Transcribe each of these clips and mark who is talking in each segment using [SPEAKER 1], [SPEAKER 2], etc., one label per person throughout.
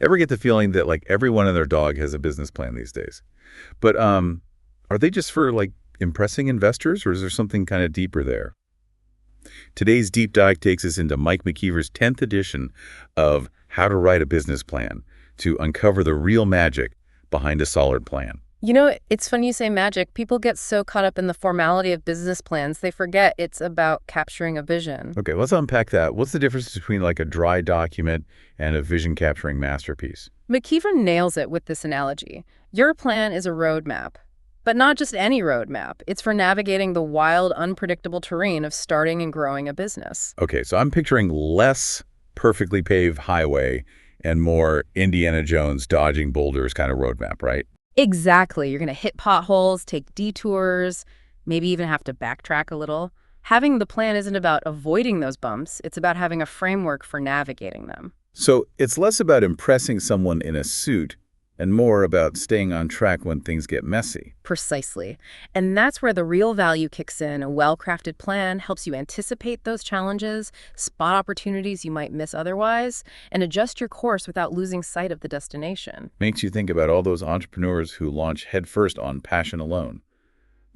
[SPEAKER 1] Ever get the feeling that like everyone and their dog has a business plan these days? But are they just for like impressing investors, or is there something kind of deeper there? Today's deep dive takes us into Mike McKeever's 10th edition of How to Write a Business Plan to uncover the real magic behind a solid plan.
[SPEAKER 2] You know, it's funny you say magic. People get so caught up in the formality of business plans, they forget it's about capturing a vision.
[SPEAKER 1] Okay, let's unpack that. What's the difference between like a dry document and a vision capturing masterpiece?
[SPEAKER 2] McKeever nails it with this analogy. Your plan is a roadmap, but not just any roadmap. It's for navigating the wild, unpredictable terrain of starting and growing a business.
[SPEAKER 1] Okay, so I'm picturing less perfectly paved highway and more Indiana Jones dodging boulders kind of roadmap, right?
[SPEAKER 2] Exactly. You're going to hit potholes, take detours, maybe even have to backtrack a little. Having the plan isn't about avoiding those bumps. It's about having a framework for navigating them.
[SPEAKER 1] So it's less about impressing someone in a suit and more about staying on track when things get messy.
[SPEAKER 2] Precisely. And that's where the real value kicks in. A well-crafted plan helps you anticipate those challenges, spot opportunities you might miss otherwise, and adjust your course without losing sight of the destination.
[SPEAKER 1] Makes you think about all those entrepreneurs who launch headfirst on passion alone.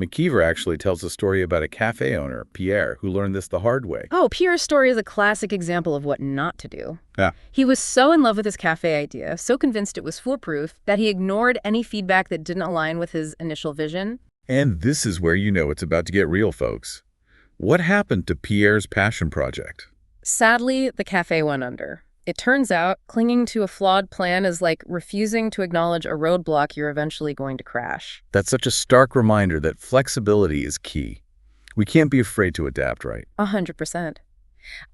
[SPEAKER 1] McKeever actually tells a story about a cafe owner, Pierre, who learned this the hard way.
[SPEAKER 2] Oh, Pierre's story is a classic example of what not to do.
[SPEAKER 1] Yeah.
[SPEAKER 2] He was so in love with his cafe idea, so convinced it was foolproof, that he ignored any feedback that didn't align with his initial vision.
[SPEAKER 1] And this is where you know it's about to get real, folks. What happened to Pierre's passion project?
[SPEAKER 2] Sadly, the cafe went under. It turns out clinging to a flawed plan is like refusing to acknowledge a roadblock you're eventually going to crash.
[SPEAKER 1] That's such a stark reminder that flexibility is key. We can't be afraid to adapt, right?
[SPEAKER 2] 100%.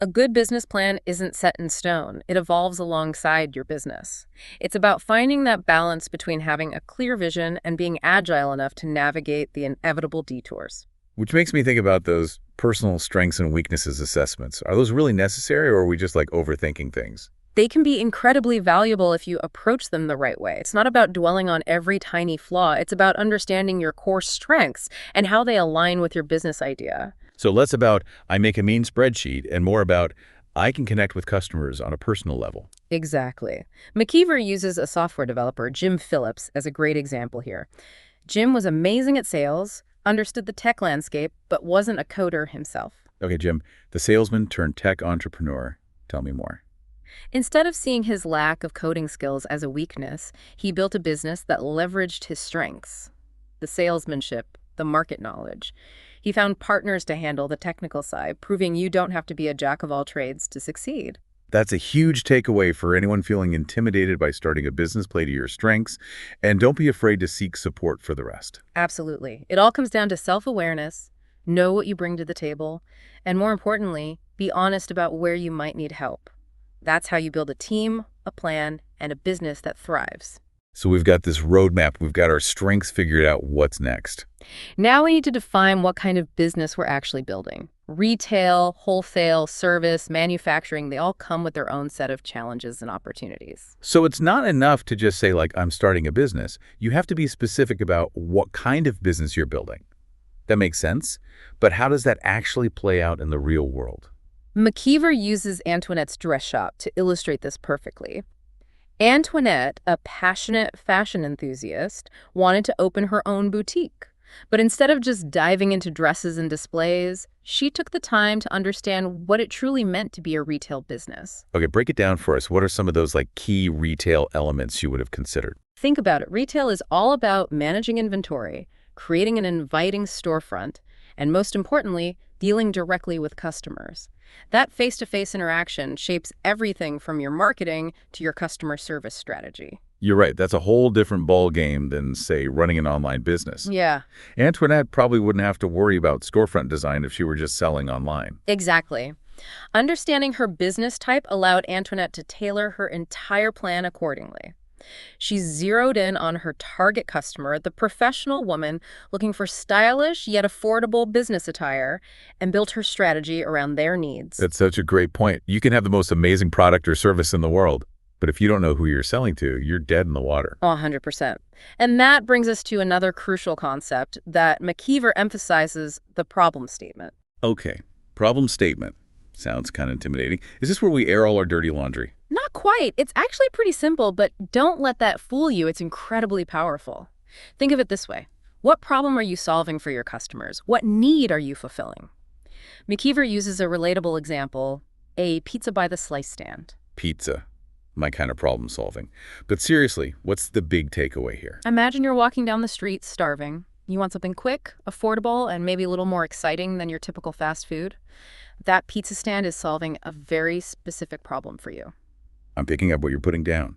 [SPEAKER 2] A good business plan isn't set in stone. It evolves alongside your business. It's about finding that balance between having a clear vision and being agile enough to navigate the inevitable detours.
[SPEAKER 1] Which makes me think about those personal strengths and weaknesses assessments. Are those really necessary, or are we just like overthinking things?
[SPEAKER 2] They can be incredibly valuable if you approach them the right way. It's not about dwelling on every tiny flaw. It's about understanding your core strengths and how they align with your business idea.
[SPEAKER 1] So less about I make a mean spreadsheet and more about I can connect with customers on a personal level.
[SPEAKER 2] Exactly. McKeever uses a software developer, Jim Phillips, as a great example here. Jim was amazing at sales, understood the tech landscape, but wasn't a coder himself.
[SPEAKER 1] Okay, Jim, the salesman turned tech entrepreneur. Tell me more.
[SPEAKER 2] Instead of seeing his lack of coding skills as a weakness, he built a business that leveraged his strengths, the salesmanship, the market knowledge. He found partners to handle the technical side, proving you don't have to be a jack of all trades to succeed.
[SPEAKER 1] That's a huge takeaway for anyone feeling intimidated by starting a business. Play to your strengths, and don't be afraid to seek support for the rest.
[SPEAKER 2] Absolutely. It all comes down to self-awareness, know what you bring to the table, and more importantly, be honest about where you might need help. That's how you build a team, a plan, and a business that thrives.
[SPEAKER 1] So we've got this roadmap. We've got our strengths figured out. What's next?
[SPEAKER 2] Now we need to define what kind of business we're actually building. Retail, wholesale, service, manufacturing, they all come with their own set of challenges and opportunities.
[SPEAKER 1] So it's not enough to just say, like, I'm starting a business. You have to be specific about what kind of business you're building. That makes sense. But how does that actually play out in the real world?
[SPEAKER 2] McKeever uses Antoinette's dress shop to illustrate this perfectly. Antoinette, a passionate fashion enthusiast, wanted to open her own boutique. But instead of just diving into dresses and displays, she took the time to understand what it truly meant to be a retail business.
[SPEAKER 1] Okay, break it down for us. What are some of those like key retail elements you would have considered?
[SPEAKER 2] Think about it. Retail is all about managing inventory, creating an inviting storefront, and most importantly, dealing directly with customers. That face-to-face interaction shapes everything from your marketing to your customer service strategy.
[SPEAKER 1] You're right. That's a whole different ball game than, say, running an online business.
[SPEAKER 2] Yeah,
[SPEAKER 1] Antoinette probably wouldn't have to worry about storefront design if she were just selling online.
[SPEAKER 2] exactly. Understanding her business type allowed Antoinette to tailor her entire plan accordingly. She zeroed in on her target customer, the professional woman looking for stylish yet affordable business attire, and built her strategy around their needs.
[SPEAKER 1] That's such a great point. You can have the most amazing product or service in the world, but if you don't know who you're selling to, you're dead in the water.
[SPEAKER 2] 100%. And that brings us to another crucial concept that McKeever emphasizes, the problem statement.
[SPEAKER 1] Okay, problem statement. Sounds kind of intimidating. Is this where we air all our dirty laundry?
[SPEAKER 2] Not quite. It's actually pretty simple, but don't let that fool you. It's incredibly powerful. Think of it this way. What problem are you solving for your customers? What need are you fulfilling? McKeever uses a relatable example, a pizza by the slice stand.
[SPEAKER 1] Pizza. My kind of problem solving. But seriously, what's the big takeaway here?
[SPEAKER 2] Imagine you're walking down the street starving. You want something quick, affordable, and maybe a little more exciting than your typical fast food. That pizza stand is solving a very specific problem for you.
[SPEAKER 1] I'm picking up what you're putting down.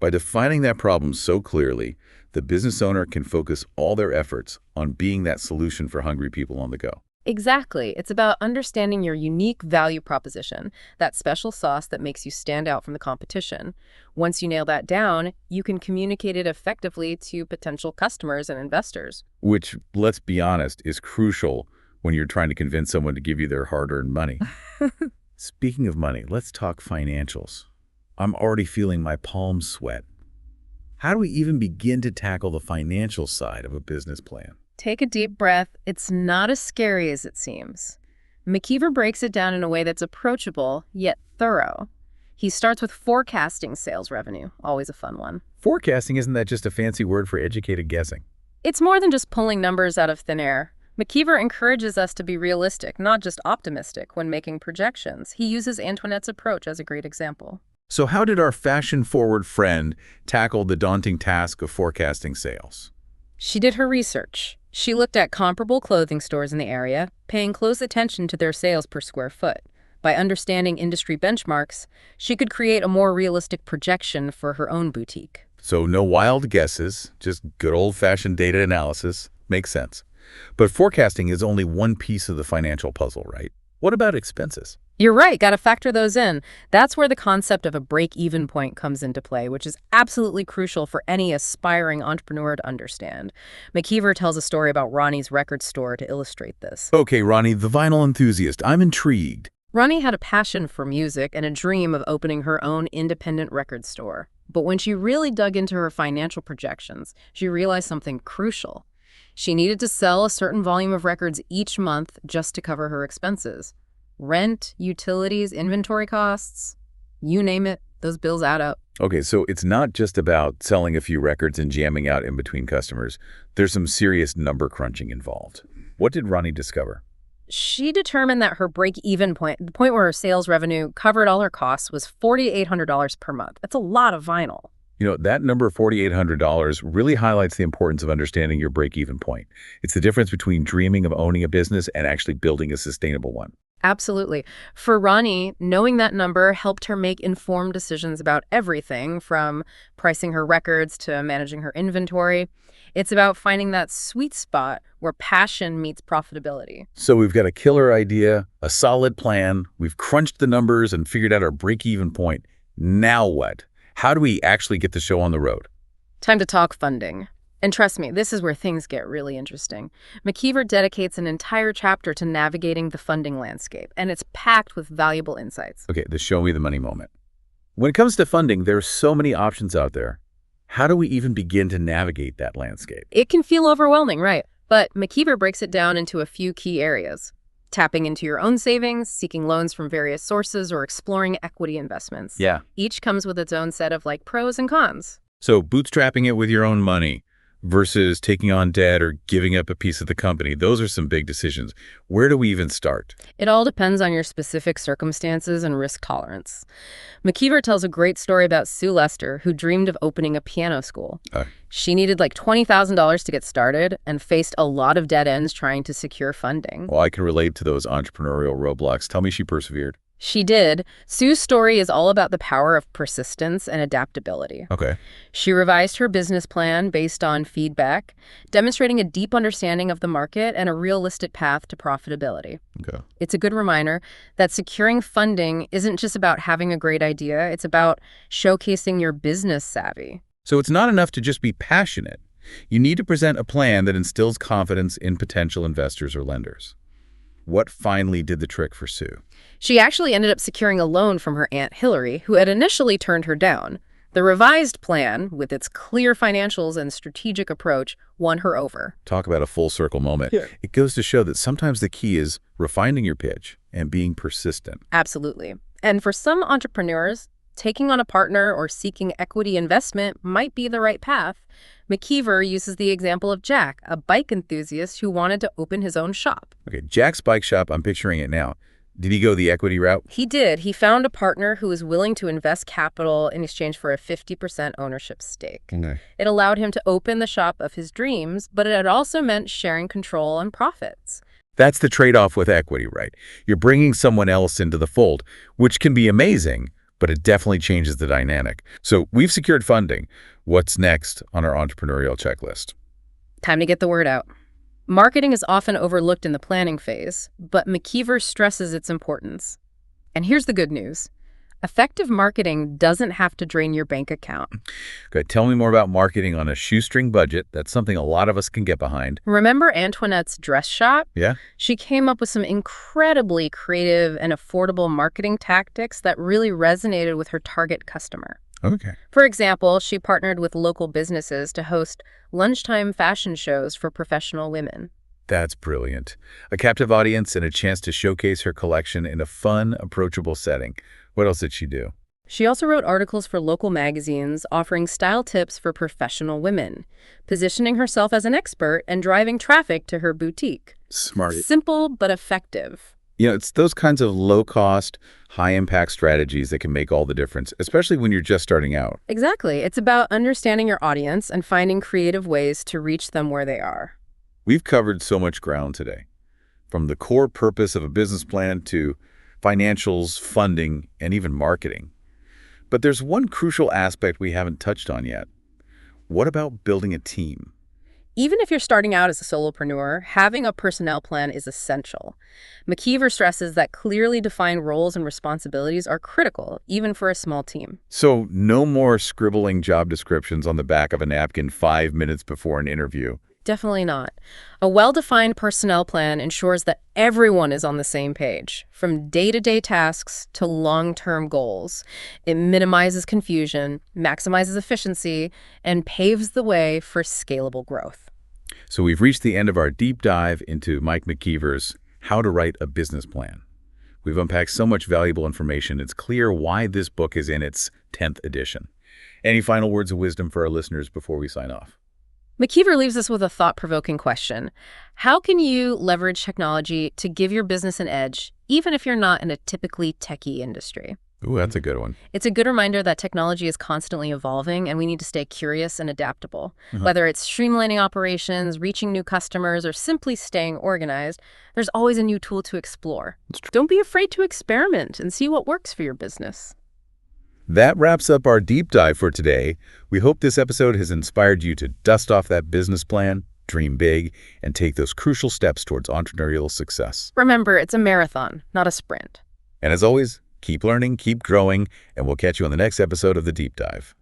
[SPEAKER 1] By defining that problem so clearly, the business owner can focus all their efforts on being that solution for hungry people on the go.
[SPEAKER 2] Exactly. It's about understanding your unique value proposition, that special sauce that makes you stand out from the competition. Once you nail that down, you can communicate it effectively to potential customers and investors.
[SPEAKER 1] Which, let's be honest, is crucial when you're trying to convince someone to give you their hard-earned money. Speaking of money, let's talk financials. I'm already feeling my palms sweat. How do we even begin to tackle the financial side of a business plan?
[SPEAKER 2] Take a deep breath. It's not as scary as it seems. McKeever breaks it down in a way that's approachable, yet thorough. He starts with forecasting sales revenue, always a fun one.
[SPEAKER 1] Forecasting, isn't that just a fancy word for educated guessing?
[SPEAKER 2] It's more than just pulling numbers out of thin air. McKeever encourages us to be realistic, not just optimistic, when making projections. He uses Antoinette's approach as a great example.
[SPEAKER 1] So how did our fashion-forward friend tackle the daunting task of forecasting sales?
[SPEAKER 2] She did her research. She looked at comparable clothing stores in the area, paying close attention to their sales per square foot. By understanding industry benchmarks, she could create a more realistic projection for her own boutique.
[SPEAKER 1] So no wild guesses, just good old-fashioned data analysis. Makes sense. But forecasting is only one piece of the financial puzzle, right? What about expenses?
[SPEAKER 2] You're right, got to factor those in. That's where the concept of a break-even point comes into play, which is absolutely crucial for any aspiring entrepreneur to understand. McKeever tells a story about Ronnie's record store to illustrate this.
[SPEAKER 1] Okay, Ronnie, the vinyl enthusiast. I'm intrigued.
[SPEAKER 2] Ronnie had a passion for music and a dream of opening her own independent record store. But when she really dug into her financial projections, she realized something crucial. She needed to sell a certain volume of records each month just to cover her expenses. Rent, utilities, inventory costs, you name it, those bills add up.
[SPEAKER 1] Okay, so it's not just about selling a few records and jamming out in between customers. There's some serious number crunching involved. What did Ronnie discover?
[SPEAKER 2] She determined that her break-even point, the point where her sales revenue covered all her costs, was $4,800 per month. That's a lot of vinyl.
[SPEAKER 1] You know, that number, $4,800, really highlights the importance of understanding your break-even point. It's the difference between dreaming of owning a business and actually building a sustainable one.
[SPEAKER 2] Absolutely. For Ronnie, knowing that number helped her make informed decisions about everything from pricing her records to managing her inventory. It's about finding that sweet spot where passion meets profitability.
[SPEAKER 1] So we've got a killer idea, a solid plan, we've crunched the numbers and figured out our break-even point. Now what? How do we actually get the show on the road?
[SPEAKER 2] Time to talk funding. And trust me, this is where things get really interesting. McKeever dedicates an entire chapter to navigating the funding landscape, and it's packed with valuable insights.
[SPEAKER 1] Okay, the show me the money moment. When it comes to funding, there are so many options out there. How do we even begin to navigate that landscape?
[SPEAKER 2] It can feel overwhelming, right? But McKeever breaks it down into a few key areas. Tapping into your own savings, seeking loans from various sources, or exploring equity investments.
[SPEAKER 1] Yeah.
[SPEAKER 2] Each comes with its own set of pros and cons.
[SPEAKER 1] So bootstrapping it with your own money versus taking on debt or giving up a piece of the company, those are some big decisions. Where do we even start?
[SPEAKER 2] It all depends on your specific circumstances and risk tolerance. McKeever tells a great story about Sue Lester, who dreamed of opening a piano school. She needed $20,000 to get started and faced a lot of dead ends trying to secure funding.
[SPEAKER 1] Well, I can relate to those entrepreneurial roadblocks. Tell me she persevered.
[SPEAKER 2] She did. Sue's story is all about the power of persistence and adaptability.
[SPEAKER 1] Okay.
[SPEAKER 2] She revised her business plan based on feedback, demonstrating a deep understanding of the market and a realistic path to profitability.
[SPEAKER 1] Okay.
[SPEAKER 2] It's a good reminder that securing funding isn't just about having a great idea, it's about showcasing your business savvy.
[SPEAKER 1] So it's not enough to just be passionate. You need to present a plan that instills confidence in potential investors or lenders. What finally did the trick for Sue?
[SPEAKER 2] She actually ended up securing a loan from her Aunt Hillary, who had initially turned her down. The revised plan, with its clear financials and strategic approach, won her over.
[SPEAKER 1] Talk about a full circle moment.
[SPEAKER 3] Yeah.
[SPEAKER 1] It goes to show that sometimes the key is refining your pitch and being persistent.
[SPEAKER 2] Absolutely. And for some entrepreneurs, taking on a partner or seeking equity investment might be the right path. McKeever uses the example of Jack, a bike enthusiast who wanted to open his own shop.
[SPEAKER 1] Okay, Jack's bike shop, I'm picturing it now. Did he go the equity route?
[SPEAKER 2] He did. He found a partner who was willing to invest capital in exchange for a 50% ownership stake.
[SPEAKER 3] Okay.
[SPEAKER 2] It allowed him to open the shop of his dreams, but it also meant sharing control and profits.
[SPEAKER 1] That's the trade-off with equity, right? You're bringing someone else into the fold, which can be amazing, but it definitely changes the dynamic. So we've secured funding. What's next on our entrepreneurial checklist?
[SPEAKER 2] Time to get the word out. Marketing is often overlooked in the planning phase, but McKeever stresses its importance. And here's the good news. Effective marketing doesn't have to drain your bank account.
[SPEAKER 1] Okay, tell me more about marketing on a shoestring budget. That's something a lot of us can get behind.
[SPEAKER 2] Remember Antoinette's dress shop?
[SPEAKER 1] Yeah?
[SPEAKER 2] She came up with some incredibly creative and affordable marketing tactics that really resonated with her target customer.
[SPEAKER 1] Okay.
[SPEAKER 2] For example, she partnered with local businesses to host lunchtime fashion shows for professional women.
[SPEAKER 1] That's brilliant. A captive audience and a chance to showcase her collection in a fun, approachable setting. What else did she do?
[SPEAKER 2] She also wrote articles for local magazines offering style tips for professional women, positioning herself as an expert and driving traffic to her boutique.
[SPEAKER 3] Smart.
[SPEAKER 2] Simple but effective.
[SPEAKER 1] You know, it's those kinds of low-cost, high-impact strategies that can make all the difference, especially when you're just starting out.
[SPEAKER 2] Exactly. It's about understanding your audience and finding creative ways to reach them where they are.
[SPEAKER 1] We've covered so much ground today, from the core purpose of a business plan to financials, funding, and even marketing. But there's one crucial aspect we haven't touched on yet. What about building a team?
[SPEAKER 2] Even if you're starting out as a solopreneur, having a personnel plan is essential. McKeever stresses that clearly defined roles and responsibilities are critical, even for a small team.
[SPEAKER 1] So no more scribbling job descriptions on the back of a napkin 5 minutes before an interview.
[SPEAKER 2] Definitely not. A well-defined personnel plan ensures that everyone is on the same page, from day-to-day tasks to long-term goals. It minimizes confusion, maximizes efficiency, and paves the way for scalable growth.
[SPEAKER 1] So we've reached the end of our deep dive into Mike McKeever's How to Write a Business Plan. We've unpacked so much valuable information. It's clear why this book is in its 10th edition. Any final words of wisdom for our listeners before we sign off?
[SPEAKER 2] McKeever leaves us with a thought-provoking question. How can you leverage technology to give your business an edge, even if you're not in a typically techie industry?
[SPEAKER 1] Ooh, that's a good one.
[SPEAKER 2] It's a good reminder that technology is constantly evolving and we need to stay curious and adaptable. Whether it's streamlining operations, reaching new customers, or simply staying organized, there's always a new tool to explore. Don't be afraid to experiment and see what works for your business.
[SPEAKER 1] That wraps up our deep dive for today. We hope this episode has inspired you to dust off that business plan, dream big, and take those crucial steps towards entrepreneurial success.
[SPEAKER 2] Remember, it's a marathon, not a sprint.
[SPEAKER 1] And as always, keep learning, keep growing, and we'll catch you on the next episode of The Deep Dive.